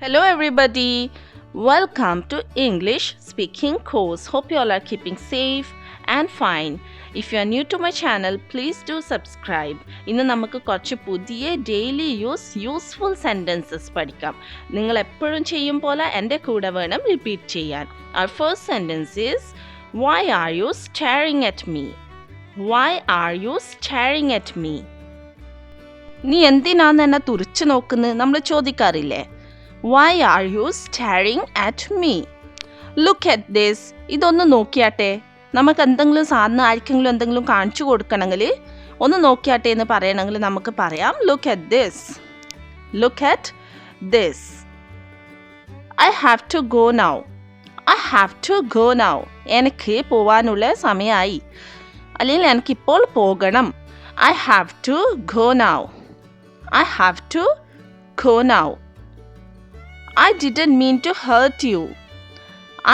Hello everybody, welcome to English speaking course. Hope you all are keeping safe and fine. If you are new to my channel, please do subscribe. ഇന്ന് നമുക്ക് കുറച്ച് പുതിയ daily useful sentences പഠിക്കാം. നിങ്ങൾ എപ്പോഴും ചെയ്യും പോലെ എൻ്റെ കൂടെ വേണം റിപ്പീറ്റ് ചെയ്യാൻ. Our first sentence is, why are you staring at me? Why are you staring at me? നീ എന്തിനാന്ന് എന്നെ തുറിച്ചു നോക്കുന്നത് നമ്മൾ ചോദിക്കാറില്ലേ? Why are you staring at me? Look at this. ഇതൊന്ന് നോക്കിയാട്ടെ. നമുക്ക് എന്തെങ്കിലും സാധനം ആർക്കെങ്കിലും എന്തെങ്കിലും കാണിച്ചു കൊടുക്കണമെങ്കിൽ ഒന്ന് നോക്കിയാട്ടെ എന്ന് പറയണമെങ്കിൽ നമുക്ക് പറയാം look at this. Look at this. I have to go now. I have to go now. എനിക്ക് പോവാനുള്ള സമയമായി. അല്ലെങ്കിൽ എനിക്കിപ്പോൾ പോകണം. I have to go now. I have to go now. I didn't mean to hurt you.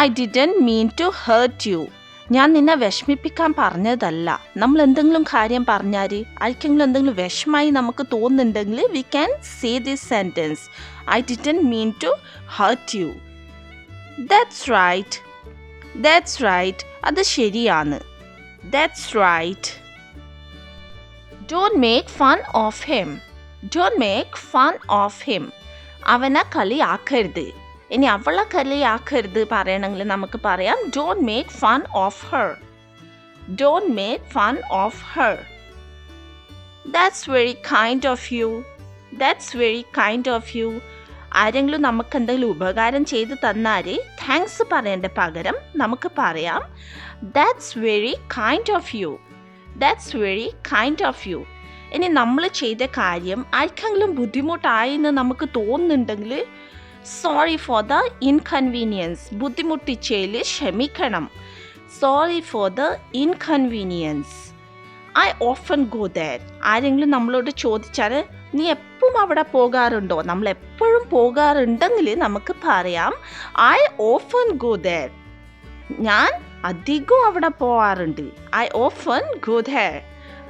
I didn't mean to hurt you. ഞാൻ നിന്നെ വിഷമിപ്പിക്കാൻ പറഞ്ഞതല്ല. നമ്മൾ എന്തെങ്കിലും കാര്യം പറഞ്ഞാൽ ആർക്കെങ്കിലും എന്തെങ്കിലും വിഷമായി നമുക്ക് തോന്നുന്നുണ്ടെങ്കിൽ we can say this sentence. I didn't mean to hurt you. That's right. That's right. അത് ശരിയാണ്. That's right. Don't make fun of him. Don't make fun of him. അവനെ കളിയാക്കരുത്. ഇനി അവളെ കളിയാക്കരുത് പറയണമെങ്കിൽ നമുക്ക് പറയാം don't make fun of her. Don't make fun of her. That's very kind of you. That's very kind of you. ആരെങ്കിലും നമുക്ക് എന്തെങ്കിലും ഉപകാരം ചെയ്ത് തന്നാൽ താങ്ക്സ് പറയേണ്ട പകരം നമുക്ക് പറയാം that's very kind of you. That's very kind of you. ഇനി നമ്മൾ ചെയ്ത കാര്യം ആർക്കെങ്കിലും ബുദ്ധിമുട്ടായി എന്ന് നമുക്ക് തോന്നുന്നുണ്ടെങ്കിൽ സോറി ഫോർ ദ ഇൻകൺവീനിയൻസ്. ബുദ്ധിമുട്ടിച്ചതിൽ ക്ഷമിക്കണം. Sorry for the inconvenience. I often go there. ആരെങ്കിലും നമ്മളോട് ചോദിച്ചാൽ നീ എപ്പോഴും അവിടെ പോകാറുണ്ടോ? നമ്മൾ എപ്പോഴും പോകാറുണ്ടെങ്കിൽ നമുക്ക് പറയാം ഐ ഓഫൻ ഗോ ദർ. ഞാൻ അധികം അവിടെ പോകാറുണ്ട്. I often go there.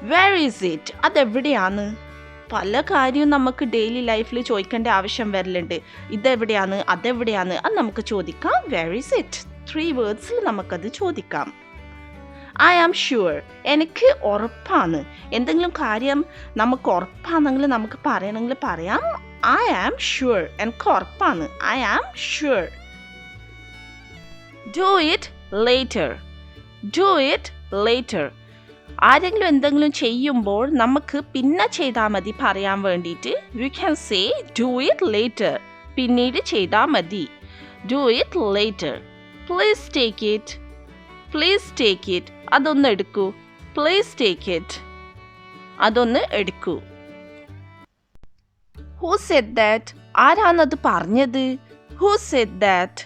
Where is it? അതെവിടെയാണ്? പല കാര്യവും നമുക്ക് ഡെയിലി ലൈഫിൽ ചോദിക്കേണ്ട ആവശ്യം വരലുണ്ട്. ഇതെവിടെയാണ്, അതെവിടെയാണ്, അത് നമുക്ക് ചോദിക്കാം where is it? 3 വേർഡ്സിൽ നമുക്കത് ചോദിക്കാം. I am sure. എനിക്ക് ഉറപ്പാണ്. എന്തെങ്കിലും കാര്യം നമുക്ക് ഉറപ്പാണെങ്കിൽ നമുക്ക് പറയണമെങ്കിൽ പറയാം I am sure. എനിക്ക് ഉറപ്പാണ്. I am sure. Do it later. Do it later. ആരെങ്കിലും എന്തെങ്കിലും ചെയ്യുമ്പോൾ നമുക്ക് പിന്നെ ചെയ്താൽ മതി പറയാൻ വേണ്ടിയിട്ട് we can say do it later. പിന്നീട് ചെയ്താൽ മതി. Do it later. Please take it. Please take it. അതൊന്ന് എടുക്കൂ. Please take it. അതൊന്ന് എടുക്കൂ. Who said that? ആരാണത് പറഞ്ഞത്? Who said that?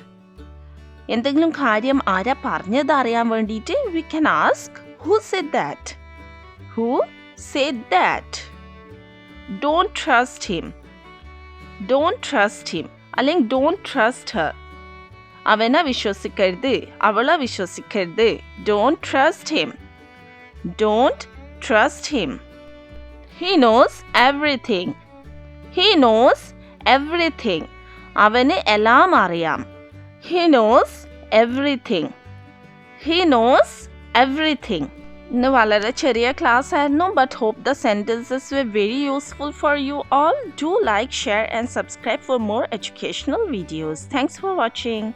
എന്തെങ്കിലും കാര്യം ആരാ പറഞ്ഞത് അറിയാൻ വേണ്ടിയിട്ട് we can ask who said that? Who said that? Don't trust him. Don't trust him. അല്ലെങ്കിൽ don't trust her. അവനെ വിശ്വസിക്കരുത്. അവളെ വിശ്വസിക്കരുത്. Don't trust him. Don't trust him. He knows everything. He knows everything. അവന് എല്ലാം അറിയാം. He knows everything. He knows everything. ഇന്ന് വളരെ ചെറിയ ക്ലാസ് ആയിരുന്നു, but hope the sentences were very useful for you all. Do like, share and subscribe for more educational videos. Thanks for watching.